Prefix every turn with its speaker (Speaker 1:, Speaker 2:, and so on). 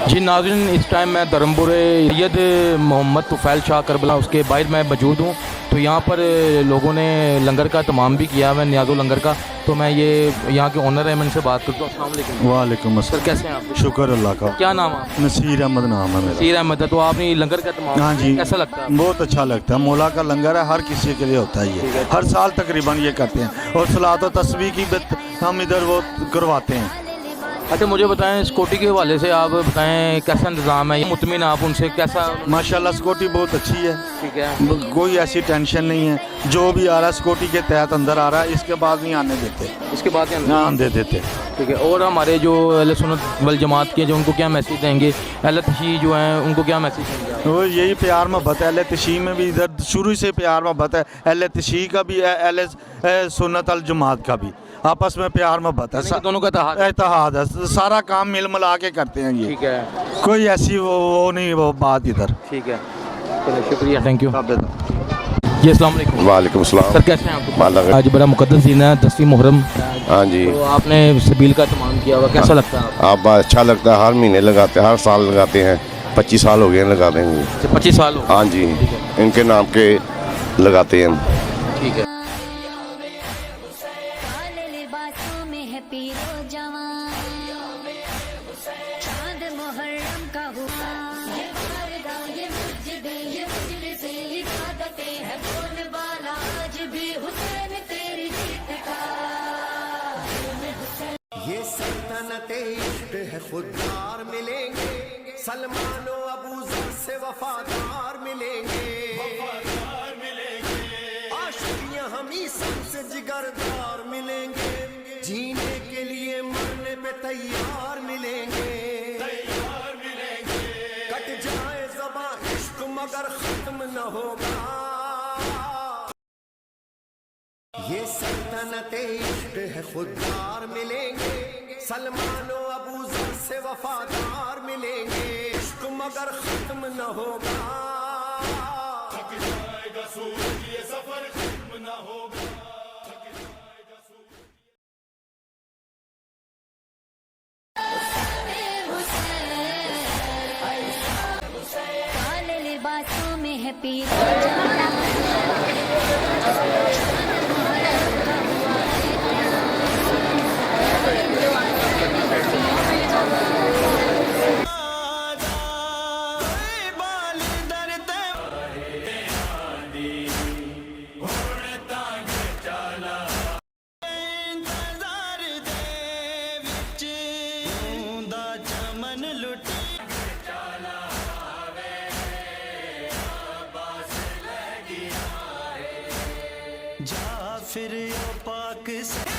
Speaker 1: جی ناظرین، اس ٹائم میں دھرمپور سید محمد طفیل شاہ کربلا اس کے باہر میں موجود ہوں. تو یہاں پر لوگوں نے لنگر کا اہتمام بھی کیا ہے، نیاز لنگر کا. تو میں یہ یہاں کے اونر ہیں، میں ان سے بات کرتا ہوں. السلام علیکم.
Speaker 2: وعلیکم
Speaker 1: سر
Speaker 2: السلام.
Speaker 1: کیسے ہیں آپ؟
Speaker 2: شکر اللہ کا.
Speaker 1: کیا نام ہے آپ؟
Speaker 2: نصیر احمد نام ہے میرا.
Speaker 1: نصیر احمد ہے. تو آپ نے لنگر کا اہتمام
Speaker 2: ہاں جی،
Speaker 1: کیسا لگتا ہے؟
Speaker 2: بہت اچھا لگتا ہے. مولا کا لنگر ہے، ہر کسی کے لیے ہوتا ہے. یہ ہر سال تقریباً یہ کرتے ہیں. اور صلاۃ و تسبیح کی ہم ادھر وہ کرواتے ہیں.
Speaker 1: اچھا مجھے بتائیں، سکیورٹی کے حوالے سے آپ بتائیں کیسا انتظام ہے؟ مطمئن آپ ان سے کیسا؟
Speaker 2: ماشاءاللہ سکیورٹی بہت اچھی ہے.
Speaker 1: ٹھیک ہے.
Speaker 2: کوئی ایسی ٹینشن نہیں ہے. جو بھی آ رہا ہے سکیورٹی کے تحت اندر آ رہا ہے، اس کے بعد نہیں آنے دیتے.
Speaker 1: اس کے بعد
Speaker 2: ہاں دے دیتے.
Speaker 1: ٹھیک ہے. اور ہمارے جو اہل سنت والجماعت کے جو ان کو کیا میسیج دیں گے؟ اہل تشیع جو ہیں ان کو کیا میسیج دیں گے؟
Speaker 2: وہ یہی پیار محبت ہے. اہل تشیع میں بھی ادھر شروع سے پیار محبت ہے. اہل تشیع کا بھی ہے، اہل سنت الجماعت کا بھی آپس میں پیار محبت ہے.
Speaker 1: دونوں کا
Speaker 2: اتحاد ہے. سارا کام مل ملا کے کرتے ہیں یہ.
Speaker 1: ٹھیک ہے.
Speaker 2: کوئی ایسی وہ نہیں وہ بات ادھر.
Speaker 1: ٹھیک ہے. چلو شکریہ. Thank you. جی السلام علیکم.
Speaker 3: وعلیکم السلام.
Speaker 1: سر کیسے ہیں آپ؟ آج بڑا مقدس دن ہے، 10ویں محرم.
Speaker 3: ہاں جی.
Speaker 1: تو آپ نے سبیل کا اہتمام کیا ہوا، کیسا لگتا ہے
Speaker 3: آپ اچھا لگتا ہے. ہر مہینے لگاتے ہیں، ہر سال لگاتے ہیں. 25 سال ہو گئے ہیں لگاتے ہیں.
Speaker 1: 25 سال ہو؟
Speaker 3: ہاں جی، ان کے نام کے لگاتے ہیں ہم.
Speaker 1: ٹھیک ہے.
Speaker 4: یہ سلطنت عشق ہے، خوددار ملیں گے. سلمان و ابو ذر سے وفادار ملیں گے. عاشقیاں ہمیں سب سے جگردار ملیں گے. جینے کے لیے مرنے پہ تیار ملیں گے. کٹ جائے زباں عشق مگر ختم نہ ہوگا. یہ سلطنت عشق ہے، خوددار ملیں گے. سلمان و ابو ذر سے وفادار ملیں گے. عشق مگر ختم نہ ہوگا. تھک جائے گا سورج یہ سفر ختم نہ ہوگا.
Speaker 5: کالے لباسوں میں ہے پیر
Speaker 4: جا پھر پاک سے